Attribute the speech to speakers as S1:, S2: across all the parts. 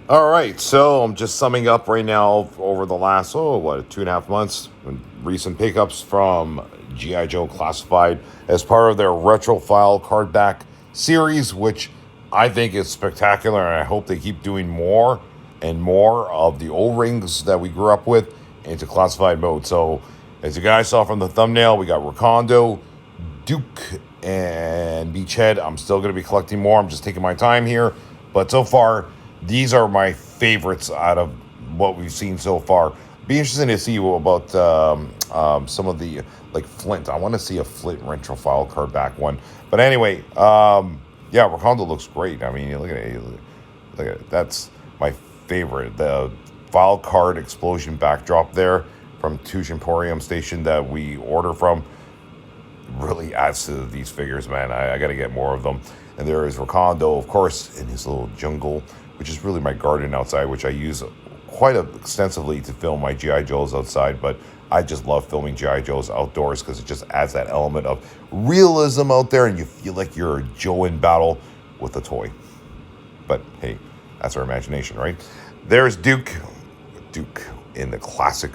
S1: All right, so I'm just summing up right now over the last 2.5 months, recent pickups from Gijoe Classified as part of their retrophile card back series, which I think is spectacular, and I hope they keep doing more and more of the O-rings that we grew up with into classified mode. So, as you guys saw from the thumbnail, we got Recondo, Duke, and Beachhead. I'm still going to be collecting more. I'm just taking my time here. But so far, these are my favorites out of what we've seen so far. Be interesting to see about some of the, like Flint. I want to see a Flint retro file card back one. But anyway, yeah, Recondo looks great. I mean, look at it. Look at it. That's my favorite. The file card explosion backdrop there from Touche Emporium station that we order from really adds to these figures, man. I got to get more of them. And there is Recondo, of course, in his little jungle, which is really my garden outside, which I use quite extensively to film my G.I. Joes outside. But I just love filming G.I. Joes outdoors because it just adds that element of realism out there, and you feel like you're a Joe in battle with a toy. But hey, that's our imagination, right? There's Duke. Duke in the classic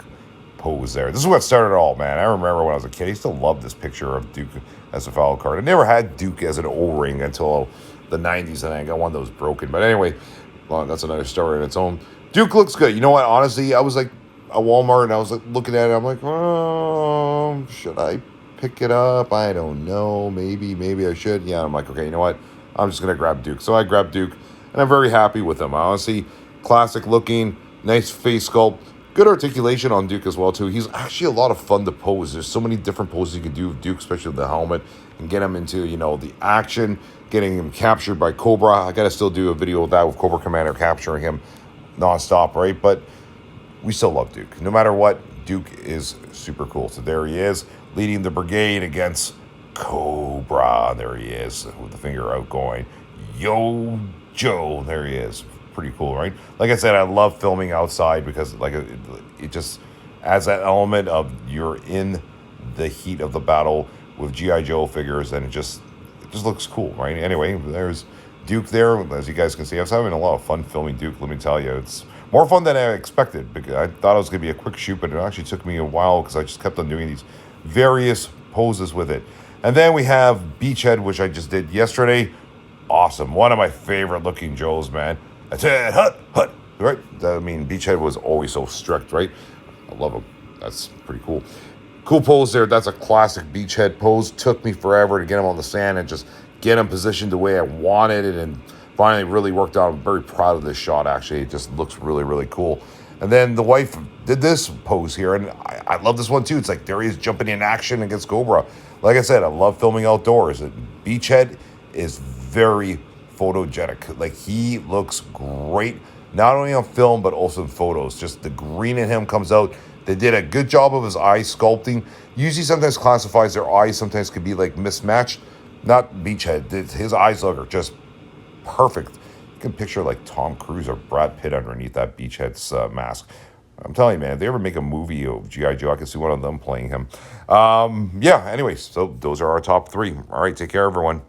S1: pose there. This is what started it all, man. I remember when I was a kid, I used to love this picture of Duke as a foul card. I never had Duke as an O-ring until the 90s, and I got one that was broken. But anyway, well, that's another story in its own. Duke looks good. You know what? Honestly, I was like at Walmart, and I was like looking at it. I'm like, oh, should I pick it up? I don't know. Maybe I should. Yeah, I'm like, okay, you know what? I'm just going to grab Duke. So I grabbed Duke, and I'm very happy with him. Honestly, classic looking, nice face sculpt. Good articulation on Duke as well, too. He's actually a lot of fun to pose. There's so many different poses you can do with Duke, especially with the helmet, and get him into, the action, getting him captured by Cobra. I got to still do a video of that with Cobra Commander capturing him nonstop, right? But we still love Duke. No matter what, Duke is super cool. So there he is, leading the brigade against Cobra. There he is, with the finger out going, yo, Joe. There he is. Pretty cool, right? Like I said, I love filming outside because it just adds that element of you're in the heat of the battle with G.I. Joe figures, and it just looks cool, right? Anyway, there's Duke there. As you guys can see, I was having a lot of fun filming Duke. Let me tell you, it's more fun than I expected, because I thought it was going to be a quick shoot, but it actually took me a while because I just kept on doing these various poses with it. And then we have Beachhead, which I just did yesterday. Awesome. One of my favorite looking Joes, man. That's it, hut, right? I mean, Beachhead was always so strict, right? I love him. That's pretty cool. Cool pose there. That's a classic Beachhead pose. Took me forever to get him on the sand and just get him positioned the way I wanted it, and finally really worked out. I'm very proud of this shot, actually. It just looks really, really cool. And then the wife did this pose here, and I love this one too. It's like there he is jumping in action against Cobra. Like I said, I love filming outdoors. Beachhead is very photogenic. Like, he looks great, not only on film but also in photos. Just the green in him comes out. They did a good job of his eye sculpting. Usually sometimes classifies their eyes sometimes could be like mismatched. Not Beachhead. His eyes look are just perfect. You can picture like Tom Cruise or Brad Pitt underneath that Beachhead's mask. I'm telling you, man, if they ever make a movie of G.I. Joe, I can see one of them playing him. Yeah, anyways, so those are our top three. All right, take care, everyone.